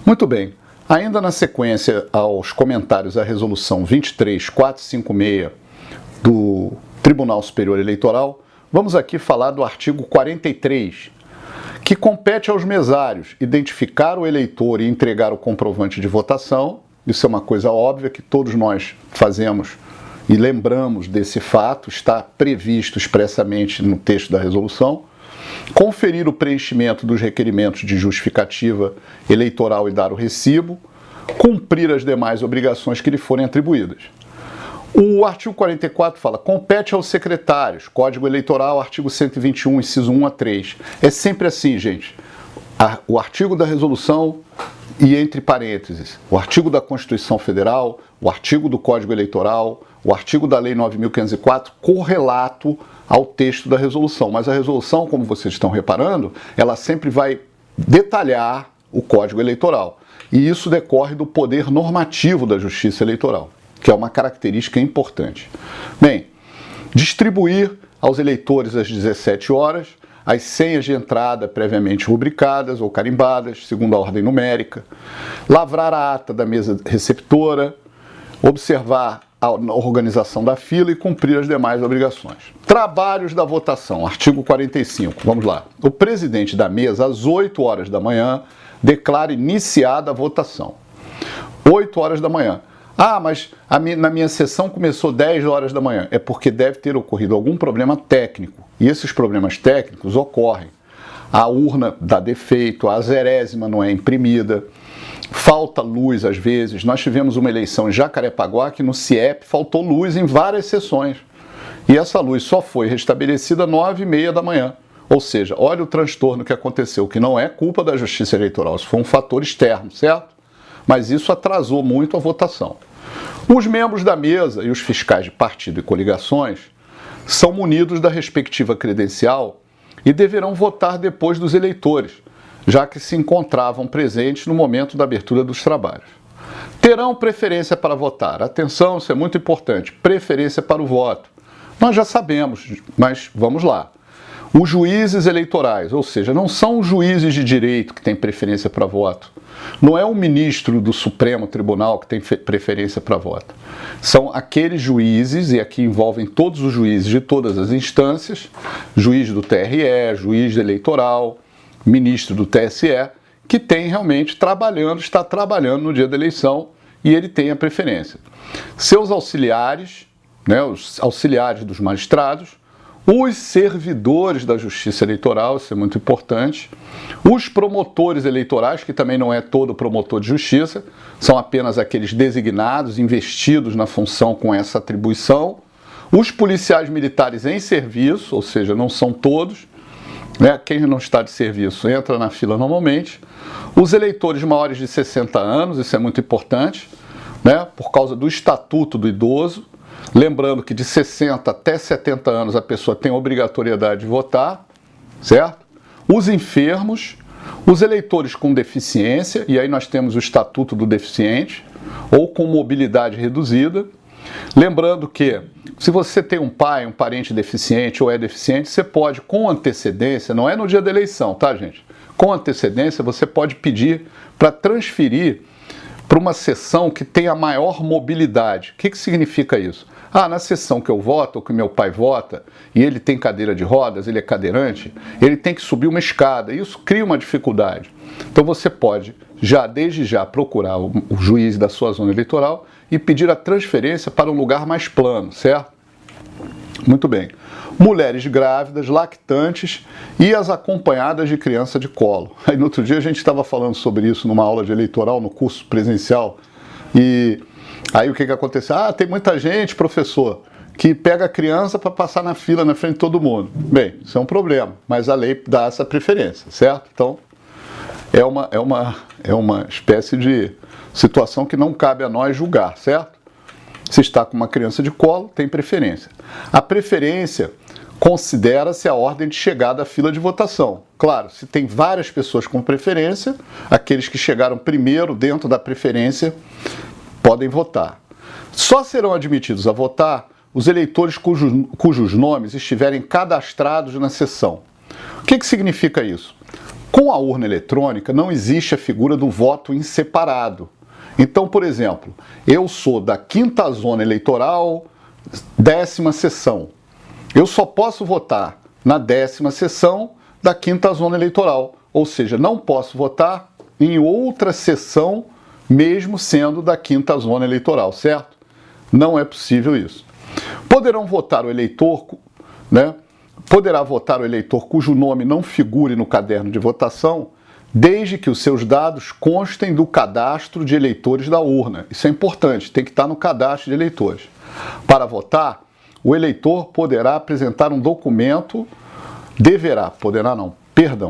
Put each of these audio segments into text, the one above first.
Muito bem. Ainda na sequência aos comentários à resolução 23456 do Tribunal Superior Eleitoral, vamos aqui falar do artigo 43, que compete aos mesários identificar o eleitor e entregar o comprovante de votação. Isso é uma coisa óbvia que todos nós fazemos e lembramos desse fato, está previsto expressamente no texto da resolução. Conferir o preenchimento dos requerimentos de justificativa eleitoral e dar o recibo, cumprir as demais obrigações que lhe forem atribuídas. O artigo 44 fala, compete aos secretários, Código Eleitoral, artigo 121, inciso 1 a 3. É sempre assim, gente. O artigo da resolução e, entre parênteses, o artigo da Constituição Federal, o artigo do Código Eleitoral, o artigo da Lei 9.504, correlato ao texto da resolução. Mas a resolução, como vocês estão reparando, ela sempre vai detalhar o Código Eleitoral. E isso decorre do poder normativo da Justiça Eleitoral, que é uma característica importante. Bem, distribuir aos eleitores às 17 horas as senhas de entrada previamente rubricadas ou carimbadas, segundo a ordem numérica, lavrar a ata da mesa receptora, observar a organização da fila e cumprir as demais obrigações. Trabalhos da votação, artigo 45, vamos lá. O presidente da mesa, às 8 horas da manhã, declara iniciada a votação. 8 horas da manhã. Ah, mas na minha sessão começou 10 horas da manhã. É porque deve ter ocorrido algum problema técnico. E esses problemas técnicos ocorrem. A urna dá defeito, a zerésima não é imprimida, falta luz às vezes. Nós tivemos uma eleição em Jacarepaguá que no CIEP faltou luz em várias sessões. E essa luz só foi restabelecida às 9h30 da manhã. Ou seja, olha o transtorno que aconteceu, que não é culpa da Justiça Eleitoral, isso foi um fator externo, certo? Mas isso atrasou muito a votação. Os membros da mesa e os fiscais de partido e coligações são munidos da respectiva credencial e deverão votar depois dos eleitores, já que se encontravam presentes no momento da abertura dos trabalhos. Terão preferência para votar. Atenção, isso é muito importante. Preferência para o voto. Nós já sabemos, mas vamos lá. Os juízes eleitorais, ou seja, não são os juízes de direito que têm preferência para voto. Não é o ministro do Supremo Tribunal que tem preferência para voto. São aqueles juízes, e aqui envolvem todos os juízes de todas as instâncias, juiz do TRE, juiz eleitoral, ministro do TSE, que tem realmente está trabalhando no dia da eleição e ele tem a preferência. Seus auxiliares, os auxiliares dos magistrados, os servidores da Justiça Eleitoral, isso é muito importante, os promotores eleitorais, que também não é todo promotor de justiça, são apenas aqueles designados, investidos na função com essa atribuição, os policiais militares em serviço, ou seja, não são todos, quem não está de serviço entra na fila normalmente, os eleitores maiores de 60 anos, isso é muito importante, por causa do Estatuto do Idoso. Lembrando que de 60 até 70 anos a pessoa tem obrigatoriedade de votar, certo? Os enfermos, os eleitores com deficiência, e aí nós temos o Estatuto do Deficiente, ou com mobilidade reduzida. Lembrando que se você tem um pai, um parente deficiente ou é deficiente, você pode, com antecedência, não é no dia da eleição, tá, gente? Com antecedência, você pode pedir para transferir para uma sessão que tenha maior mobilidade. O que significa isso? Na sessão que eu voto, ou que meu pai vota, e ele tem cadeira de rodas, ele é cadeirante, ele tem que subir uma escada, e isso cria uma dificuldade. Então você pode, desde já, procurar o juiz da sua zona eleitoral e pedir a transferência para um lugar mais plano, certo? Muito bem. Mulheres grávidas, lactantes e as acompanhadas de criança de colo. Aí no outro dia a gente estava falando sobre isso numa aula de eleitoral, no curso presencial, e aí o que aconteceu? Tem muita gente, professor, que pega a criança para passar na fila na frente de todo mundo. Bem, isso é um problema, mas a lei dá essa preferência, certo? Então, é uma espécie de situação que não cabe a nós julgar, certo? Se está com uma criança de colo, tem preferência. A preferência considera-se a ordem de chegada à fila de votação. Claro, se tem várias pessoas com preferência, aqueles que chegaram primeiro dentro da preferência podem votar. Só serão admitidos a votar os eleitores cujos nomes estiverem cadastrados na sessão. O que significa isso? Com a urna eletrônica não existe a figura do voto em separado. Então, por exemplo, eu sou da 5ª zona eleitoral, 10ª sessão. Eu só posso votar na 10ª sessão da 5ª zona eleitoral, ou seja, não posso votar em outra sessão, mesmo sendo da 5ª zona eleitoral, certo? Não é possível isso. Poderá votar o eleitor cujo nome não figure no caderno de votação, desde que os seus dados constem do cadastro de eleitores da urna. Isso é importante, tem que estar no cadastro de eleitores. Para votar, o eleitor poderá apresentar um documento,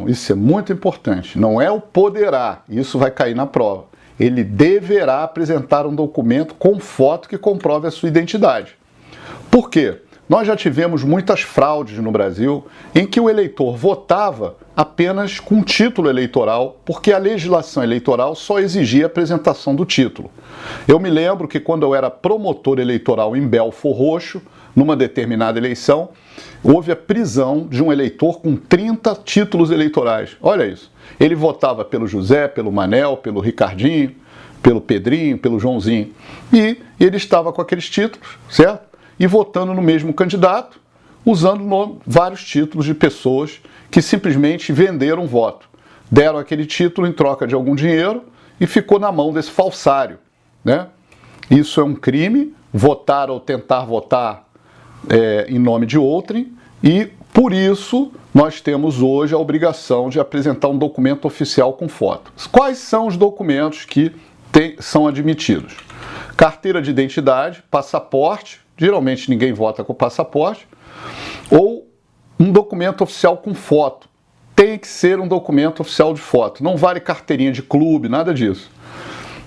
isso é muito importante, não é o poderá, isso vai cair na prova. Ele deverá apresentar um documento com foto que comprove a sua identidade. Por quê? Nós já tivemos muitas fraudes no Brasil em que o eleitor votava apenas com título eleitoral, porque a legislação eleitoral só exigia a apresentação do título. Eu me lembro que quando eu era promotor eleitoral em Belfor Roxo, numa determinada eleição, houve a prisão de um eleitor com 30 títulos eleitorais. Olha isso. Ele votava pelo José, pelo Manel, pelo Ricardinho, pelo Pedrinho, pelo Joãozinho. E ele estava com aqueles títulos, certo? E votando no mesmo candidato, usando vários títulos de pessoas que simplesmente venderam voto. Deram aquele título em troca de algum dinheiro e ficou na mão desse falsário, né? Isso é um crime, votar ou tentar votar em nome de outrem, e por isso nós temos hoje a obrigação de apresentar um documento oficial com foto. Quais são os documentos que são admitidos? Carteira de identidade, passaporte, geralmente ninguém vota com passaporte, ou um documento oficial com foto. Tem que ser um documento oficial de foto, não vale carteirinha de clube, nada disso,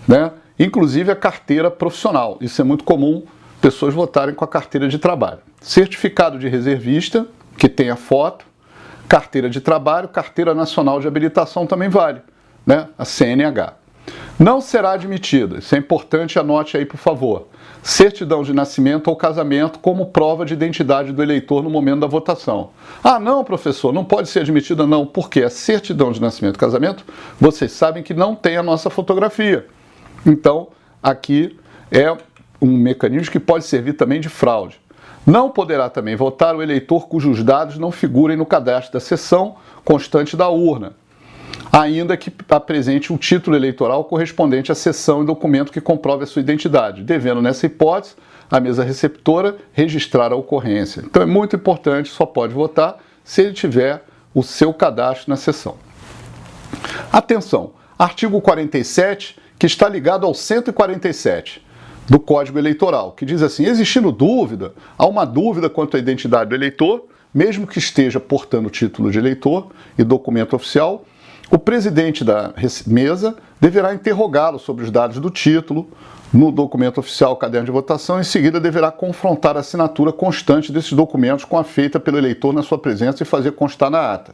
né? Inclusive a carteira profissional, isso é muito comum, pessoas votarem com a carteira de trabalho. Certificado de reservista, que tenha foto, carteira de trabalho, carteira nacional de habilitação também vale, né? A CNH. Não será admitida, isso é importante, anote aí por favor, certidão de nascimento ou casamento como prova de identidade do eleitor no momento da votação. Ah, não, professor, não pode ser admitida não, porque a certidão de nascimento e casamento, vocês sabem que não tem a nossa fotografia. Então, aqui é um mecanismo que pode servir também de fraude. Não poderá também votar o eleitor cujos dados não figurem no cadastro da sessão constante da urna, ainda que apresente um título eleitoral correspondente à sessão e documento que comprove a sua identidade, devendo, nessa hipótese, a mesa receptora registrar a ocorrência. Então é muito importante, só pode votar se ele tiver o seu cadastro na sessão. Atenção, artigo 47, que está ligado ao 147 do Código Eleitoral, que diz assim: existindo dúvida, há uma dúvida quanto à identidade do eleitor, mesmo que esteja portando título de eleitor e documento oficial, o presidente da mesa deverá interrogá-lo sobre os dados do título, no documento oficial, caderno de votação, em seguida deverá confrontar a assinatura constante desses documentos com a feita pelo eleitor na sua presença e fazer constar na ata.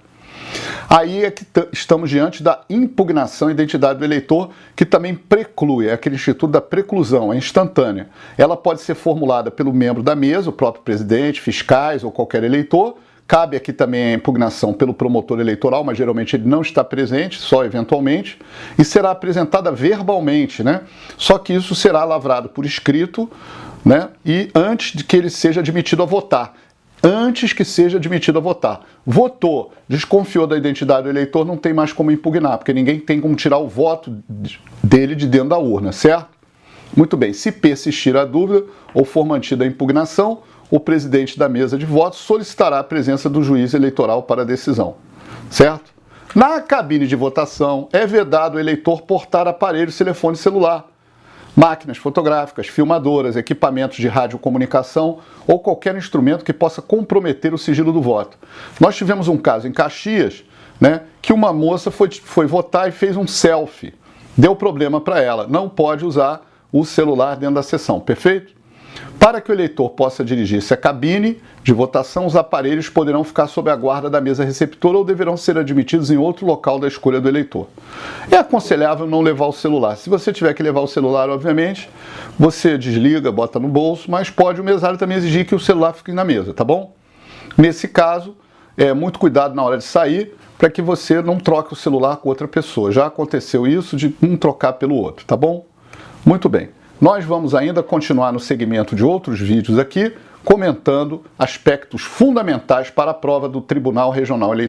Aí é que estamos diante da impugnação à identidade do eleitor, que também preclui, é aquele instituto da preclusão, é instantânea. Ela pode ser formulada pelo membro da mesa, o próprio presidente, fiscais ou qualquer eleitor. Cabe aqui também a impugnação pelo promotor eleitoral, mas geralmente ele não está presente, só eventualmente, e será apresentada verbalmente, né? Só que isso será lavrado por escrito, né? E antes de que ele seja admitido a votar. Antes que seja admitido a votar. Votou, desconfiou da identidade do eleitor, não tem mais como impugnar, porque ninguém tem como tirar o voto dele de dentro da urna, certo? Muito bem, se persistir a dúvida ou for mantida a impugnação, o presidente da mesa de votos solicitará a presença do juiz eleitoral para a decisão, certo? Na cabine de votação, é vedado o eleitor portar aparelho, telefone celular, máquinas fotográficas, filmadoras, equipamentos de radiocomunicação ou qualquer instrumento que possa comprometer o sigilo do voto. Nós tivemos um caso em Caxias, né, que uma moça foi votar e fez um selfie. Deu problema para ela, não pode usar o celular dentro da sessão, perfeito? Para que o eleitor possa dirigir-se à cabine de votação, os aparelhos poderão ficar sob a guarda da mesa receptora ou deverão ser admitidos em outro local da escolha do eleitor. É aconselhável não levar o celular. Se você tiver que levar o celular, obviamente, você desliga, bota no bolso, mas pode o mesário também exigir que o celular fique na mesa, tá bom? Nesse caso, muito cuidado na hora de sair, para que você não troque o celular com outra pessoa. Já aconteceu isso de um trocar pelo outro, tá bom? Muito bem. Nós vamos ainda continuar no segmento de outros vídeos aqui, comentando aspectos fundamentais para a prova do Tribunal Regional Eleitoral.